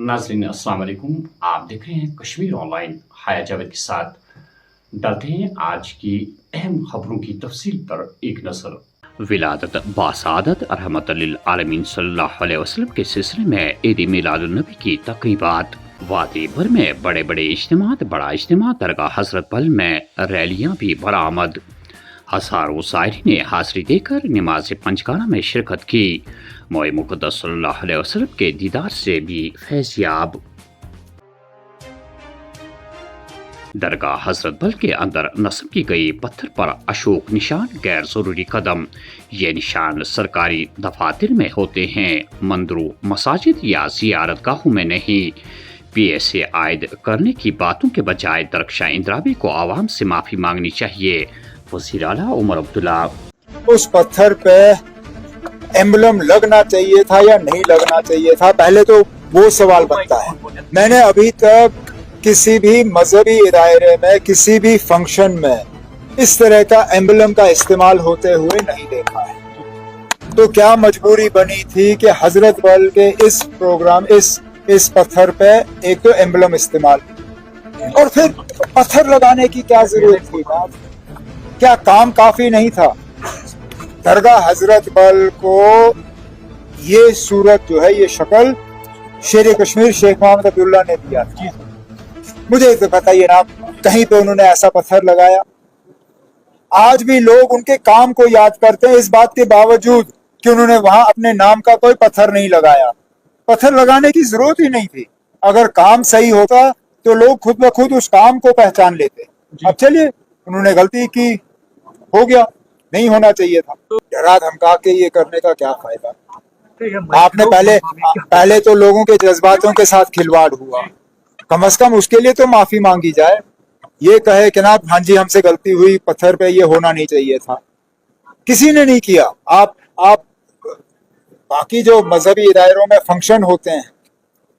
नाज़रीन अस्सलाम वालेकुम, आप देख रहे हैं कश्मीर ऑनलाइन। हाया जावेद के साथ डालते हैं आज की अहम खबरों की तफसील पर एक नज़र। विलादत बासादत रहमतुल लिल आलमीन सल्लल्लाहु अलैहि वसल्लम के सिलसिले में ईद मिलादुन नबी की तक़रीबात। वादी भर में बड़े बड़े इज्तिमात, बड़ा इज्तिमा, दरगाह हज़रत बल में रैलियाँ भी बरामद। हज़ारों ज़ायरीन ने हाज़री देकर नमाज पंजगाना में शिरकत की। मोए मुक़द्दस सल्लल्लाहु अलैहि वसल्लम के दीदार से भी फैज़याब। दरगाह हज़रत बल के अंदर नस्ब की गई पत्थर पर अशोक निशान गैर ज़रूरी कदम। ये निशान सरकारी दफातर में होते हैं, मंदिरों, मसाजिद या ज़ियारत गाहों में नहीं। PSA आयद करने की बातों के बजाय दरख्शां इंदिराबी को आवाम से माफ़ी मांगनी चाहिए। वज़ीर आला उमर अब्दुल्ला। उस पत्थर पे एम्बलम लगना चाहिए था या नहीं लगना चाहिए था, पहले तो वो सवाल बनता है। मैंने अभी तक किसी भी मजहबी दायरे में, किसी भी फंक्शन में इस तरह का एम्बलम का इस्तेमाल होते हुए नहीं देखा है। तो क्या मजबूरी बनी थी कि हजरत बल के इस प्रोग्राम, इस पत्थर पे एक तो एम्बलम इस्तेमाल, और फिर पत्थर लगाने की क्या जरूरत थी? क्या काम काफी नहीं था? दरगाह हजरत बल को ये सूरत जो है, ये शक्ल शेर कश्मीर शेख मोहम्मद अब्दुल्ला ने दिया था। मुझे तो बताइए ना, कहीं पे उन्होंने ऐसा पत्थर लगाया? आज भी लोग उनके काम को याद करते हैं, इस बात के बावजूद कि उन्होंने वहां अपने नाम का कोई पत्थर नहीं लगाया। पत्थर लगाने की जरूरत ही नहीं थी। अगर काम सही होता तो लोग खुद ब खुद उस काम को पहचान लेते। अब चलिए, उन्होंने गलती की, हो गया, नहीं होना चाहिए था। डरा धमका के ये करने का क्या फायदा? आपने पहले तो लोगों के जज्बातों के साथ खिलवाड़ हुआ, कम से कम उसके लिए तो माफी मांगी जाए। ये कहे कि ना हाँ जी हमसे गलती हुई, पत्थर पे ये होना नहीं चाहिए था, किसी ने नहीं किया। आप बाकी जो मजहबी इदारों में फंक्शन होते हैं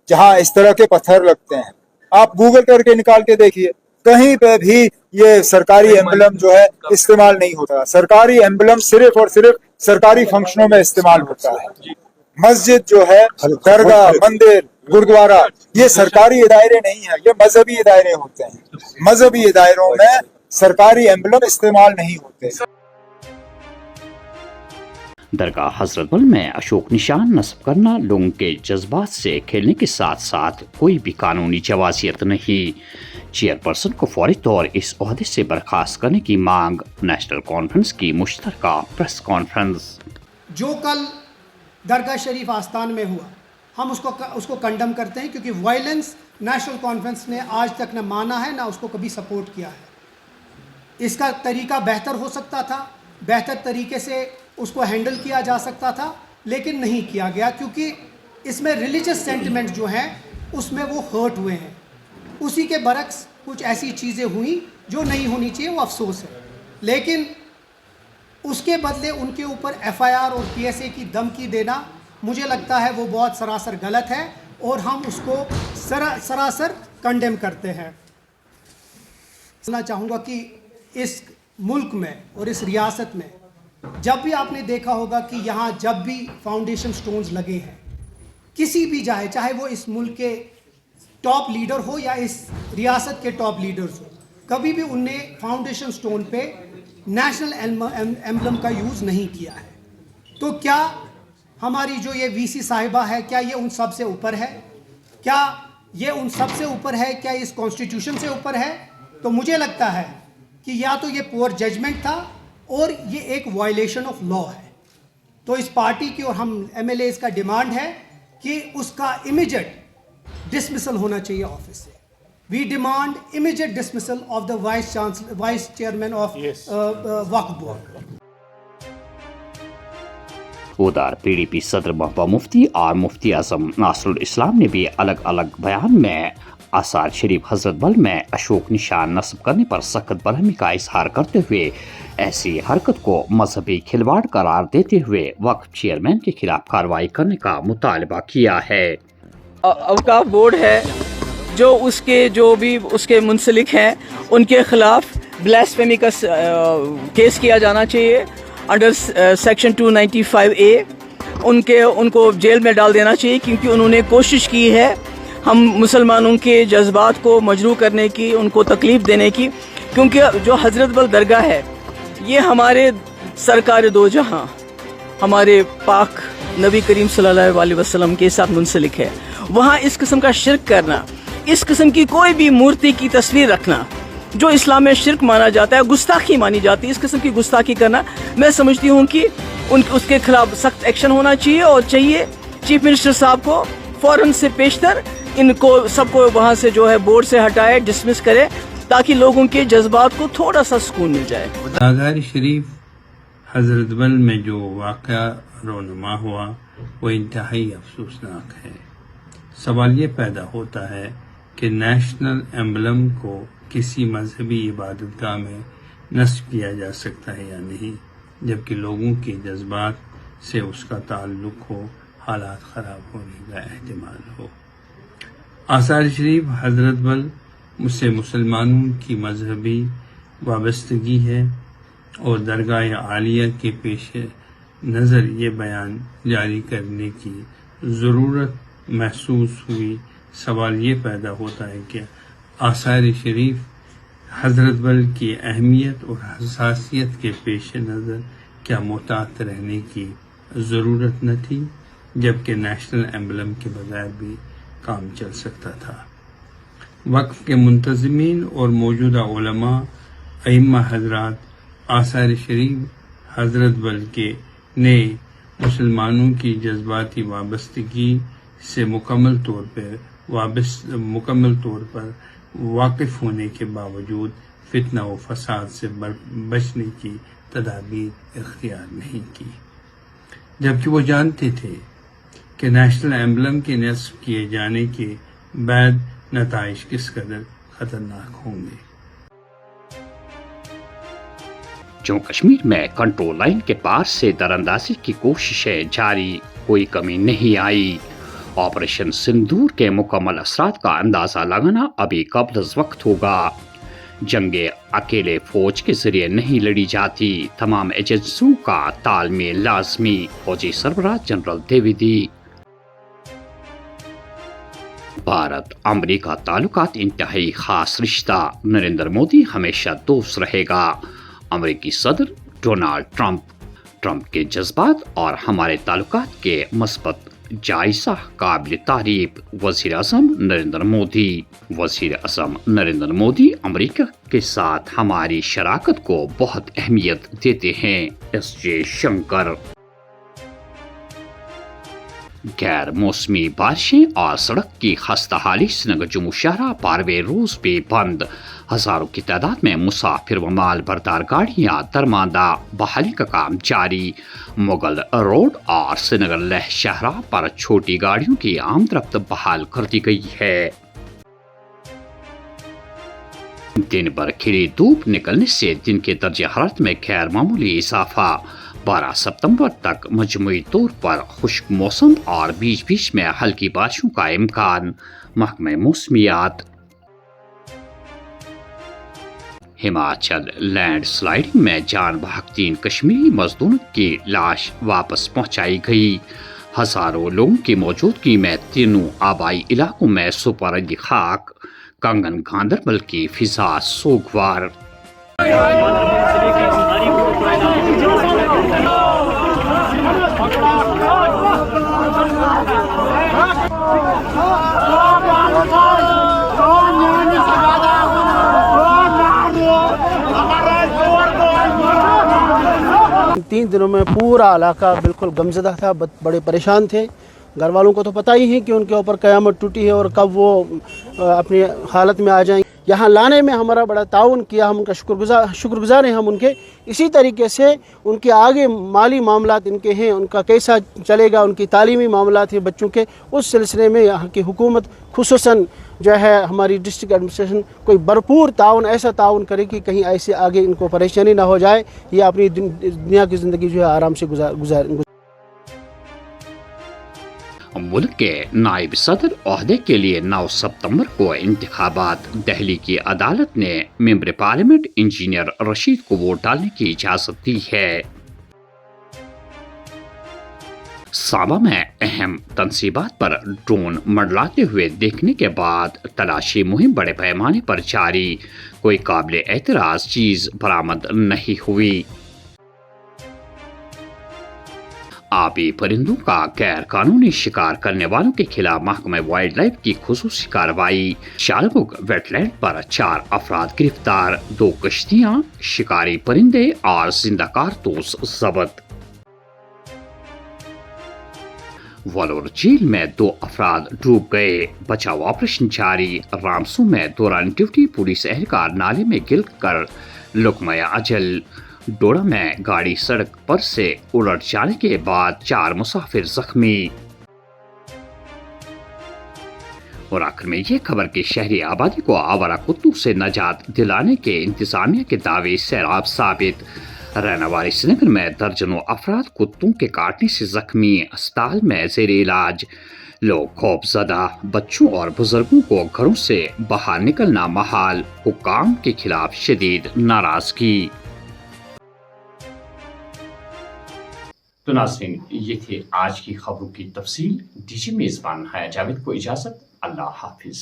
जहां इस तरह के पत्थर लगते हैं, आप गूगल करके निकाल के देखिए, कहीं पे भी ये सरकारी एम्बलम जो है इस्तेमाल नहीं होता। सरकारी एम्बलम सिर्फ और सिर्फ सरकारी फंक्शनों में इस्तेमाल होता है। मस्जिद जो है, दरगाह, मंदिर, गुरुद्वारा, ये सरकारी इदारे नहीं है, ये मजहबी इदारे होते हैं। मजहबी इदारों में सरकारी एम्बलम इस्तेमाल नहीं होते। दरगाह हज़रत बल में अशोक निशान नस्ब करना लोगों के जज्बात से खेलने के साथ साथ कोई भी कानूनी जवाजियत नहीं। चेयरपर्सन को फौरी तौर इस ओहदे से बर्खास्त करने की मांग। नेशनल कॉन्फ्रेंस की मुश्तरका प्रेस कॉन्फ्रेंस। जो कल दरगाह शरीफ आस्थान में हुआ, हम उसको कंडम करते हैं, क्योंकि वायलेंस नेशनल कॉन्फ्रेंस ने आज तक न माना है, ना उसको कभी सपोर्ट किया है। इसका तरीका बेहतर हो सकता था, बेहतर तरीके से उसको हैंडल किया जा सकता था, लेकिन नहीं किया गया, क्योंकि इसमें रिलीजियस सेंटिमेंट जो हैं उसमें वो हर्ट हुए हैं। उसी के बरक्स कुछ ऐसी चीज़ें हुई जो नहीं होनी चाहिए, वो अफसोस है। लेकिन उसके बदले उनके ऊपर FIR और PSA की धमकी देना, मुझे लगता है वो बहुत सरासर गलत है, और हम उसको सरासर कंडेम करते हैं। कहना चाहूँगा कि इस मुल्क में और इस रियासत में जब भी आपने देखा होगा कि यहाँ जब भी फाउंडेशन स्टोन्स लगे हैं, किसी भी चाहे वो इस मुल्क के टॉप लीडर हो या इस रियासत के टॉप लीडर्स हो, कभी भी उनने फाउंडेशन स्टोन पे नेशनल एम्बलम का यूज़ नहीं किया है। तो क्या हमारी जो ये VC साहिबा है, क्या ये उन सब से ऊपर है? क्या ये उन सब से ऊपर है? क्या इस कॉन्स्टिट्यूशन से ऊपर है? तो मुझे लगता है कि या तो ये पुअर जजमेंट था और ये एक वायलेशन ऑफ लॉ है। तो इस पार्टी की और हम MLAs का डिमांड है कि उसका इमीडिएट डिसमिसल होना चाहिए ऑफिस से। We demand immediate dismissal of the vice chairman of Waqf board. उधर PDP सदर महबूबा मुफ्ती और मुफ्ती आजम नासरुल इस्लाम ने भी अलग अलग बयान में आसार शरीफ हजरत बल में अशोक निशान नस्ब करने पर सख्त बरहमी का इजहार करते हुए ऐसी हरकत को मजहबी खिलवाड़ करार देते हुए वक्फ चेयरमैन के खिलाफ कार्रवाई करने का मुतालबा किया है। वक्फ बोर्ड है जो भी उसके मुंसलिक हैं, उनके खिलाफ ब्लास्फेमी का केस किया जाना चाहिए अंडर सेक्शन 295A। उनको जेल में डाल देना चाहिए, क्योंकि उन्होंने कोशिश की है ہم مسلمانوں کے جذبات کو مجروح کرنے کی، ان کو تکلیف دینے کی، کیونکہ جو حضرت بل درگاہ ہے یہ ہمارے سرکار دو جہاں ہمارے پاک نبی کریم صلی اللہ علیہ وسلم کے ساتھ منسلک ہے. وہاں اس قسم کا شرک کرنا، اس قسم کی کوئی بھی مورتی کی تصویر رکھنا جو اسلام میں شرک مانا جاتا ہے، گستاخی مانی جاتی ہے، اس قسم کی گستاخی کرنا، میں سمجھتی ہوں کہ اس کے خلاف سخت ایکشن ہونا چاہیے، اور چاہیے چیف منسٹر صاحب کو فوراً سے پیشتر ان کو سب کو وہاں سے جو ہے بورڈ سے ہٹائے، ڈسمس کرے، تاکہ لوگوں کے جذبات کو تھوڑا سا سکون مل جائے. بازار شریف حضرت بل میں جو واقعہ رونما ہوا وہ انتہائی افسوسناک ہے. سوال یہ پیدا ہوتا ہے کہ نیشنل ایمبلم کو کسی مذہبی عبادت گاہ میں نصب کیا جا سکتا ہے یا نہیں، جبکہ لوگوں کے جذبات سے اس کا تعلق ہو، حالات خراب ہونے کا احتمال ہو. آثار شریف حضرت بل سے مسلمانوں کی مذہبی وابستگی ہے، اور درگاہ عالیہ کے پیش نظر یہ بیان جاری کرنے کی ضرورت محسوس ہوئی. سوال یہ پیدا ہوتا ہے کہ آثار شریف حضرت بل کی اہمیت اور حساسیت کے پیش نظر کیا محتاط رہنے کی ضرورت نہ تھی، جبکہ نیشنل ایمبلم کے بغیر بھی کام چل سکتا تھا. وقف کے منتظمین اور موجودہ علماء ائمہ حضرات آثار شریف حضرت بل کے نے مسلمانوں کی جذباتی وابستگی سے مکمل طور پر واقف ہونے کے باوجود فتنہ و فساد سے بچنے کی تدابیر اختیار نہیں کی، جبکہ وہ جانتے تھے کہ نیشنل ایمبلم کے نصب کیے جانے کے بعد نتائج کس قدر خطرناک ہوں گے. جموں کشمیر میں کنٹرول لائن کے پار سے دراندازی کی کوششیں جاری، کوئی کمی نہیں آئی. آپریشن سندور کے مکمل اثرات کا اندازہ لگانا ابھی قبل از وقت ہوگا. جنگیں اکیلے فوج کے ذریعے نہیں لڑی جاتی، تمام ایجنسیوں کا تال میل لازمی. فوجی سربراہ جنرل دیویدی. بھارت امریکہ تعلقات انتہائی خاص رشتہ، نریندر مودی ہمیشہ دوست رہے گا. امریکی صدر ڈونالڈ ٹرمپ کے جذبات اور ہمارے تعلقات کے مثبت جائزہ قابل تعریف. وزیر اعظم نریندر مودی امریکہ کے ساتھ ہماری شراکت کو بہت اہمیت دیتے ہیں. S J Shankar. غیر موسمی بارشیں اور سڑک کی خستہ حالی. سری نگر جموں شاہراہ 12ویں روز بھی بند، ہزاروں کی تعداد میں مسافر و مال بردار گاڑیاں درماندہ. بحالی کا کام جاری. مغل روڈ اور سری نگر لیہ شاہراہ پر چھوٹی گاڑیوں کی آمد رفت بحال کر دی گئی ہے. دن بھر کھلی دھوپ نکلنے سے دن کے درجہ حرارت میں غیر معمولی اضافہ. 12 ستمبر تک مجموعی طور پر خشک موسم اور بیچ بیچ میں ہلکی بارشوں کا امکان. محکمہ موسمیات. ہماچل لینڈ سلائیڈنگ میں جان بحق 3 کشمیری مزدوروں کی لاش واپس پہنچائی گئی. ہزاروں لوگوں کی موجودگی میں تینوں آبائی علاقوں میں سپرد خاک. کنگن گاندربل کی فضا سوگوار. تین دنوں میں پورا علاقہ بالکل غمزدہ تھا، بڑے پریشان تھے. گھر والوں کو تو پتہ ہی ہے کہ ان کے اوپر قیامت ٹوٹی ہے اور کب وہ اپنی حالت میں آ جائیں. یہاں لانے میں ہمارا بڑا تعاون کیا، ہم ان کا شکر گزار ہیں ہم ان کے. اسی طریقے سے ان کے آگے مالی معاملات ان کے ہیں، ان کا کیسا چلے گا، ان کی تعلیمی معاملات ہیں بچوں کے، اس سلسلے میں یہاں کی حکومت خصوصاً جو ہے ہماری ڈسٹرکٹ ایڈمنسٹریشن کوئی بھرپور تعاون، ایسا تعاون کرے کہ کہیں ایسے آگے ان کو پریشانی نہ ہو جائے، یہ اپنی دنیا کی زندگی جو ہے آرام سے گزار. ملک کے نائب صدر عہدے کے لیے 9 ستمبر کو انتخابات. دہلی کی عدالت نے ممبر پارلیمنٹ انجینئر رشید کو ووٹ ڈالنے کی اجازت دی ہے. साबा में अहम तनसीबात पर ड्रोन मंडलाते हुए देखने के बाद तलाशी मुहिम बड़े पैमाने पर जारी, कोई काबिल एतराज चीज बरामद नहीं हुई। आबी परिंदों का गैर कानूनी शिकार करने वालों के खिलाफ महकमा वाइल्ड लाइफ की खुसूसी कार्रवाई। शालबुग वेटलैंड पर 4 अफराद गिरफ्तार, 2 कश्तियां, शिकारी परिंदे और जिंदा कारतूस जब्त। वलोर झील में 2 अफराद डूब गए, बचाव ऑपरेशन जारी। रामसू में दौरान ड्यूटी पुलिस एहलकार नाले में गिर कर लुकमया अजल। डोडा में गाड़ी सड़क पर से उलट जाने के बाद 4 मुसाफिर जख्मी। और आखिर में ये खबर कि शहरी आबादी को आवारा कुत्तों से निजात दिलाने के इंतजामिया के दावे सैराब साबित। रहने वाले श्रीनगर में दर्जनों अफराद कुत्तों के काटने से जख्मी, अस्पताल में जेर इलाज। लोग खौफजदा, बच्चों और बुजुर्गों को घरों से बाहर निकलना महाल, हुक्काम के खिलाफ शदीद नाराजगी। तो नाज़रीन, ये थे आज की खबरों की तफसील। दीजिए मेज़बान हया जावेद को इजाज़त। अल्लाह हाफिज।